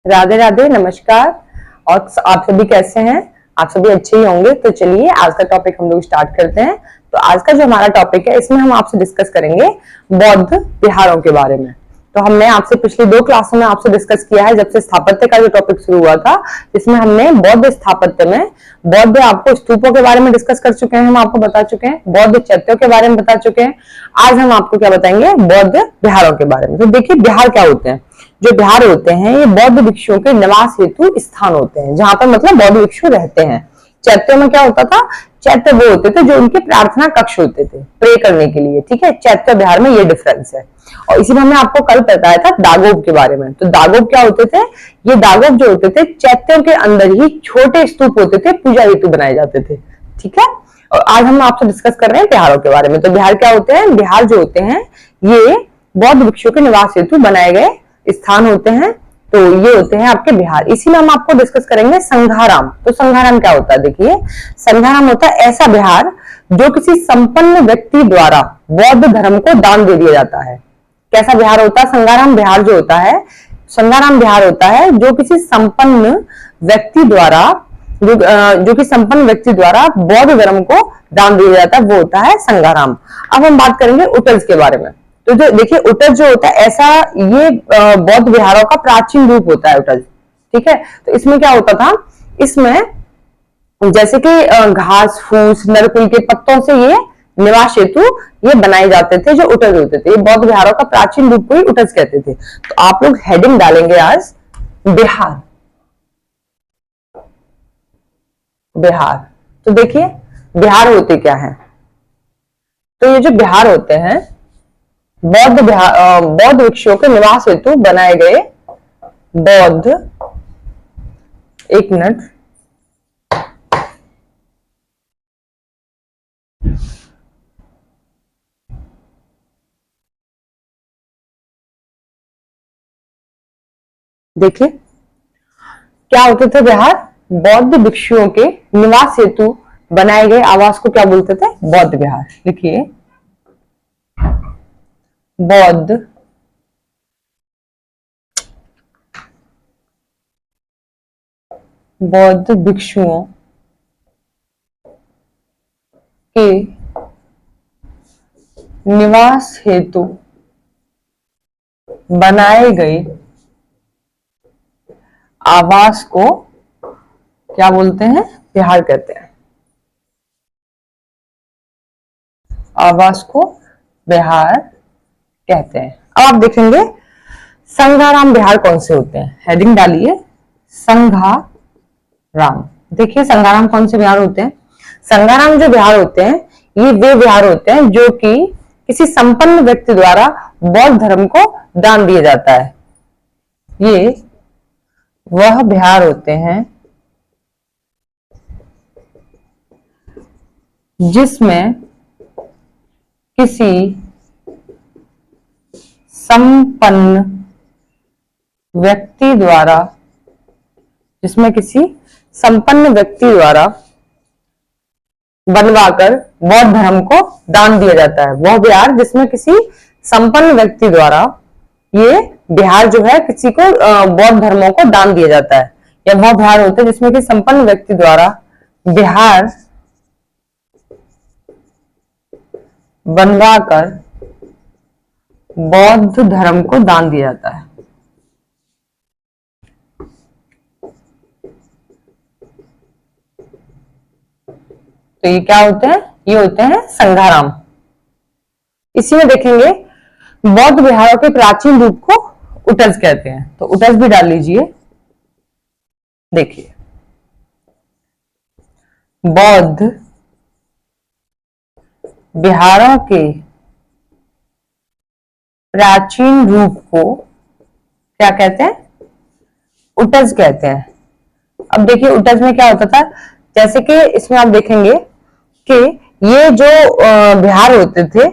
राधे राधे, नमस्कार। और आप सभी कैसे हैं? आप सभी अच्छे ही होंगे। तो चलिए आज का टॉपिक हम लोग स्टार्ट करते हैं। तो आज का जो हमारा टॉपिक है, इसमें हम आपसे डिस्कस करेंगे बौद्ध विहारों के बारे में। तो हमने आपसे पिछली 2 क्लासों में आपसे डिस्कस किया है, जब से स्थापत्य का जो टॉपिक शुरू हुआ था, इसमें हमने बौद्ध स्थापत्य में बौद्ध आपको स्तूपों के बारे में डिस्कस कर चुके हैं, हम आपको बता चुके हैं, बौद्ध चैत्यों के बारे में बता चुके हैं। आज हम आपको क्या बताएंगे? बौद्ध विहारों के बारे में। तो देखिए, विहार क्या होते हैं? जो विहार होते हैं ये बौद्ध भिक्षुओं के निवास हेतु स्थान होते हैं, जहां पर मतलब बौद्ध भिक्षु रहते हैं। चैत्यों में क्या होता था? चैत्य वो होते थे जो उनके प्रार्थना कक्ष होते थे प्रे करने के लिए। ठीक है, चैत्य विहार में ये डिफरेंस है। और इसी में हमने आपको कल बताया था दागोप के बारे में। तो दागोप क्या होते थे? ये दागोप जो होते थे, चैत्यों के अंदर ही छोटे स्तूप होते थे, पूजा हेतु बनाए जाते थे। ठीक है, और आज हम आपसे डिस्कस कर रहे हैं बिहारों के बारे में। तो बिहार क्या होते हैं? बिहार जो होते हैं ये बौद्ध भिक्षुओं के निवास हेतु बनाए गए स्थान होते हैं। तो ये होते हैं आपके बिहार। इसी में हम आपको डिस्कस करेंगे संघाराम। तो संघाराम क्या होता है? देखिए, संघाराम होता है ऐसा बिहार जो किसी संपन्न व्यक्ति द्वारा बौद्ध धर्म को दान दे दिया जाता है। कैसा बिहार होता है? संघाराम बिहार जो होता है, संघाराम बिहार होता है जो किसी संपन्न व्यक्ति द्वारा जो कि संपन्न व्यक्ति द्वारा बौद्ध धर्म को दान दिया जाता है, वो होता है संघाराम। अब हम बात करेंगे उटज के बारे में। तो जो देखिए, उटज जो होता है ऐसा, ये बौद्ध विहारों का प्राचीन रूप होता है उटज। ठीक है, तो इसमें क्या होता था? इसमें जैसे कि घास फूस नरकुल के पत्तों से ये निवास हेतु ये बनाए जाते थे, जो उटज होते थे। ये बौद्ध विहारों का प्राचीन रूप को ही उटज कहते थे। तो आप लोग हेडिंग डालेंगे आज बिहार। बिहार। तो देखिए, बिहार होते क्या है? तो ये जो बिहार होते हैं बौद्ध भिक्षुओं के निवास हेतु बनाए गए बौद्ध, एक मिनट, देखिए क्या होते थे बिहार? बौद्ध भिक्षुओं के निवास हेतु बनाए गए आवास को क्या बोलते थे? बौद्ध विहार। लिखिए, बौद्ध बौद्ध भिक्षुओं के निवास हेतु बनाए गए आवास को क्या बोलते हैं? विहार कहते हैं। आवास को विहार कहते हैं। अब आप देखेंगे संघाराम विहार कौन से होते हैं। हेडिंग डालिए संघाराम। देखिए, संघाराम कौन से विहार होते हैं? संघाराम जो विहार होते हैं ये वे विहार होते हैं जो कि किसी संपन्न व्यक्ति द्वारा बौद्ध धर्म को दान दिया जाता है। ये वह विहार होते हैं जिसमें किसी संपन्न व्यक्ति द्वारा बनवाकर बौद्ध धर्म को दान दिया जाता है। वह विहार जिसमें किसी संपन्न व्यक्ति द्वारा ये विहार जो है किसी को बौद्ध धर्मों को दान दिया जाता है, या वह विहार होते हैं जिसमें कि संपन्न व्यक्ति द्वारा विहार बनवाकर बौद्ध धर्म को दान दिया जाता है। तो ये क्या होते हैं? ये होते हैं संघाराम। इसी में देखेंगे बौद्ध विहारों के प्राचीन रूप को उटज कहते हैं। तो उटज भी डाल लीजिए। देखिए, बौद्ध विहारों के प्राचीन रूप को क्या कहते हैं? उटज कहते हैं। अब देखिए, उटज में क्या होता था? जैसे कि इसमें आप देखेंगे कि ये जो विहार होते थे,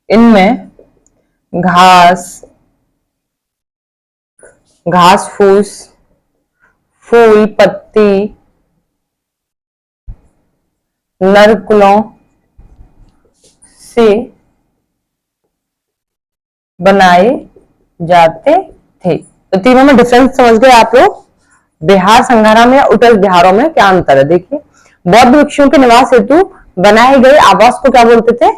इनमें घास फूस फूल पत्ती नरकुलों से बनाए जाते थे। तो तीनों में डिफरेंस समझ गए आप लोग। बिहार संघाराम या उटज बिहारों में क्या अंतर है देखिए। बौद्ध भिक्षुओं के निवास हेतु बनाए गए आवास को क्या बोलते थे,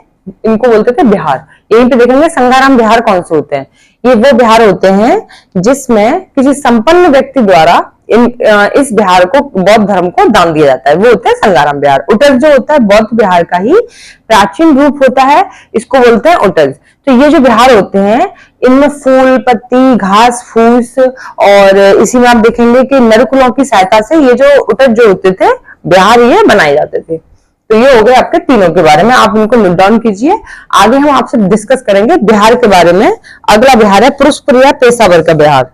इनको बोलते थे बिहार। यहीं पे देखेंगे संघाराम बिहार कौन से होते हैं, ये वो बिहार होते हैं जिसमें किसी संपन्न व्यक्ति द्वारा इस बिहार को बौद्ध धर्म को दान दिया जाता है, वो होता है संघाराम बिहार। उटज जो होता है बौद्ध बिहार का ही प्राचीन रूप होता है, इसको बोलते हैं उटज। तो ये जो बिहार होते हैं इनमें फूल पत्ती घास फूस और इसी में आप देखेंगे कि नरकुलों की सहायता से ये जो उटज जो होते थे बिहार ये बनाए जाते थे। तो ये हो गए आपके तीनों के बारे में, आप इनको नोट डाउन कीजिए। आगे हम आपसे डिस्कस करेंगे बिहार के बारे में। अगला बिहार है पुरुषपुर या पेशावर का बिहार।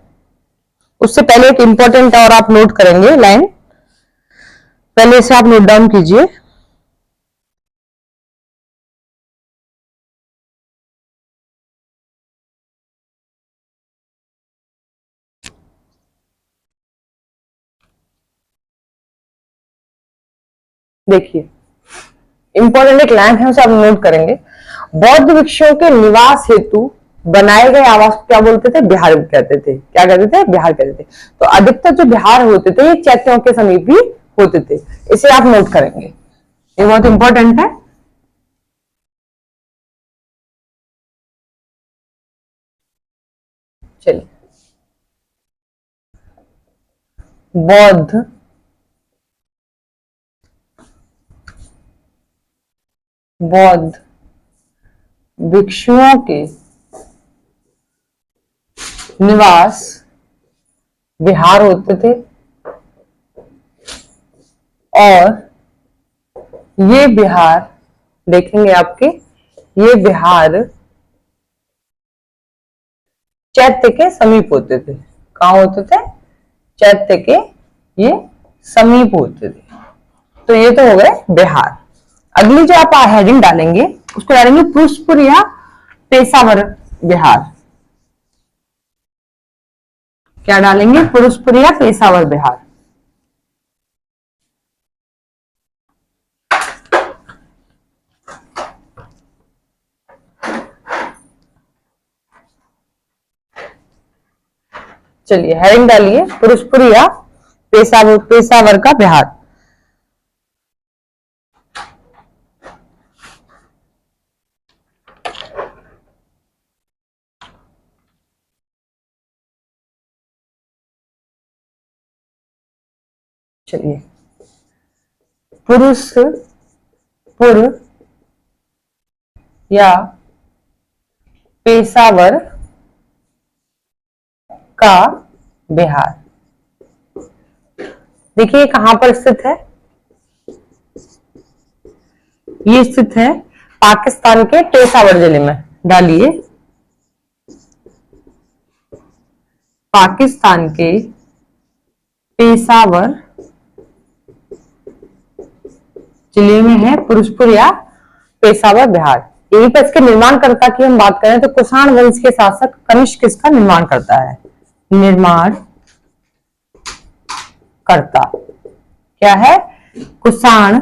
उससे पहले एक इंपॉर्टेंट और आप नोट करेंगे लाइन, पहले इसे आप नोट डाउन कीजिए। देखिए इंपॉर्टेंट एक लाइन है, उसे आप नोट करेंगे। बौद्ध भिक्षुओं के निवास हेतु बनाए गए आवास को क्या बोलते थे, बिहार कहते थे। क्या कहते थे, बिहार कहते थे। तो अधिकतर जो बिहार होते थे ये चैत्यों के समीप ही होते थे, इसे आप नोट करेंगे, ये बहुत इंपॉर्टेंट है। चलिए बौद्ध बौद्ध भिक्षुओं के निवास बिहार होते थे और ये बिहार देखेंगे आपके, ये बिहार चैत्य के समीप होते थे। कहां होते थे, चैत्य के ये समीप होते थे। तो ये तो हो गए बिहार। अगली जो आप हेडिंग डालेंगे उसको डालेंगे पुरुषपुर या पेशावर बिहार। क्या डालेंगे, पुरुषपुर या पेशावर बिहार। चलिए हेडिंग डालिए पुरुषपुर या पेशावर का बिहार। चलिए पुरुषपुर या पेशावर का बिहार। देखिए कहां पर स्थित है, ये स्थित है पाकिस्तान के पेशावर जिले में। डालिए पाकिस्तान के पेशावर जिले में है पुरुषपुर या पेशावर बिहार। यहीं पर इसके निर्माणकर्ता की हम बात करें तो कुषाण वंश के शासक कनिष्क इसका निर्माण करता है। निर्माण करता क्या है, कुषाण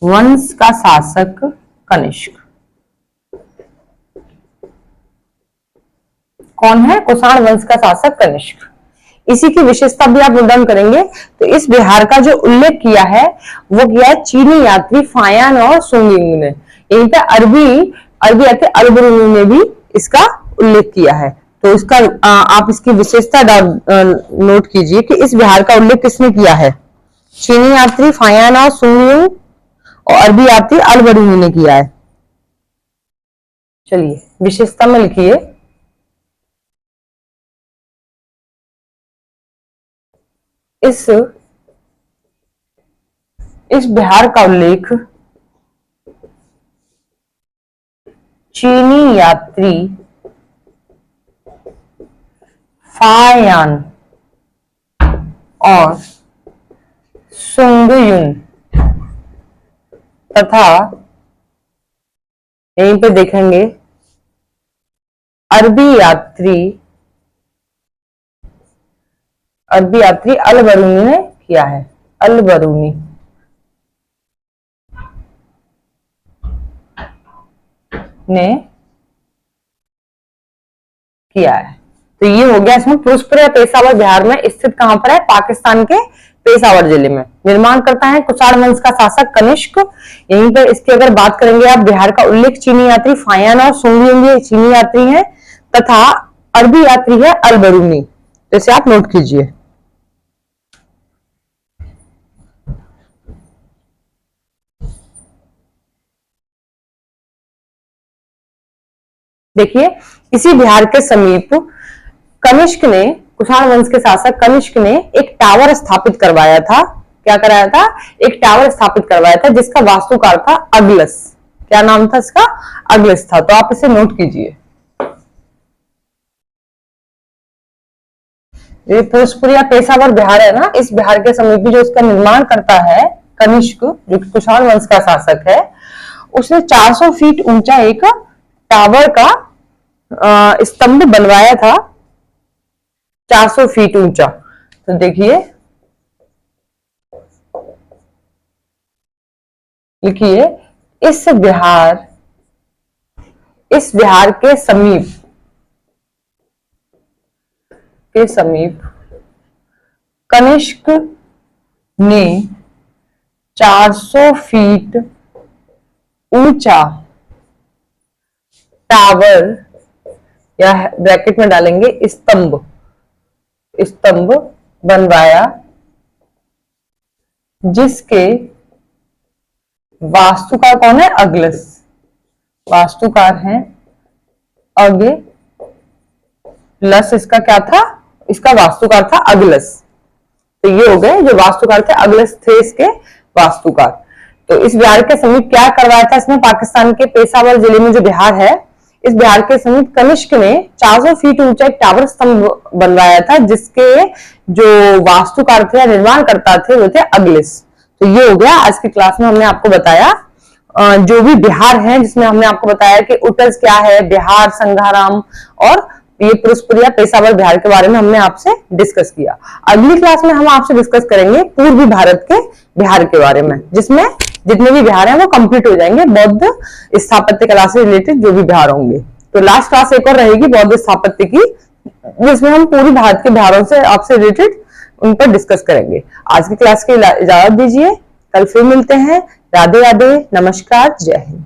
वंश का शासक कनिष्क। कौन है, कुषाण वंश का शासक कनिष्क। इसी की विशेषता भी आप वर्णन करेंगे। तो इस बिहार का जो उल्लेख किया है वो किया है चीनी यात्री फायान और सुंगिंग ने। यहीं पे अरबी यात्री अल-बरूनी ने भी इसका उल्लेख किया है। तो इसका आप इसकी विशेषता नोट कीजिए कि इस बिहार का उल्लेख किसने किया है, चीनी यात्री फायान और सुंगिंग और अरबी यात्री अल-बरूनी ने किया है। चलिए विशेषता में लिखिए, इस बिहार का उल्लेख चीनी यात्री फायान और सुंगयुन तथा यहीं पे देखेंगे अरबी यात्री अल-बरूनी ने किया है। अल-बरूनी ने किया है। तो ये हो गया इसमें पुरुषपुर या पेशावर बिहार में स्थित कहां पर है? पाकिस्तान के पेशावर जिले में। निर्माण करता है कुषाण वंश का शासक कनिष्क। यहीं पर इसकी अगर बात करेंगे आप, बिहार का उल्लेख चीनी यात्री फायान और सुंग चीनी यात्री हैं तथा अरबी यात्री है अल-बरूनी। इसे आप नोट कीजिए। देखिए इसी बिहार के समीप कनिष्क ने, कुषाण वंश के शासक कनिष्क ने एक टावर स्थापित करवाया था। क्या कराया था? एक टावर स्थापित करवाया था जिसका वास्तुकार था अगलस। क्या नाम था इसका? अगलस था। तो आप इसे नोट कीजिए। ये पुरुषपुर या पेशावर बिहार है ना, इस बिहार के समीप जो इसका निर्माण करता है कनिष्क, जो कुषाण वंश का शासक है, उसने 400 फीट ऊंचा एक टावर का स्तंभ बनवाया था, 400 फीट ऊंचा। तो देखिए, लिखिए इस बिहार के समीप कनिष्क ने 400 फीट ऊंचा टावर, या ब्रैकेट में डालेंगे स्तंभ बनवाया, जिसके वास्तुकार कौन है? अगलस। वास्तुकार है अगलस। इसका क्या था? इसका वास्तुकार था अगलस। तो ये हो गए जो वास्तुकार थे, अगलस थे इसके वास्तुकार। तो इस बिहार के समीप क्या करवाया था इसमें? पाकिस्तान के पेशावर जिले में जो बिहार है, इस बिहार के समीप कनिष्क ने 400 फीट ऊंचा एक टावर स्तंभ बनवाया था, जिसके जो वास्तुकार थे या निर्माण करता थे वो थे अगलस। तो ये हो गया। आज की क्लास में हमने आपको बताया जो भी बिहार है, जिसमें हमने आपको बताया कि उत्तर्स क्या है, बिहार, संघाराम और ये पुरुषपुर या पेशावर बिहार के बारे में हमने आपसे डिस्कस किया। अगली क्लास में हम आपसे डिस्कस करेंगे पूर्वी भारत के बिहार के बारे में, जिसमें जितने भी बिहार हैं वो कंप्लीट हो जाएंगे, बौद्ध स्थापत्य कला से रिलेटेड जो भी बिहार होंगे। तो लास्ट क्लास एक और रहेगी बौद्ध स्थापत्य की, जिसमें हम पूरी भारत के बिहारों से आपसे रिलेटेड उन पर डिस्कस करेंगे। आज की क्लास की इजाजत दीजिए, कल फिर मिलते हैं। राधे राधे, नमस्कार, जय हिंद।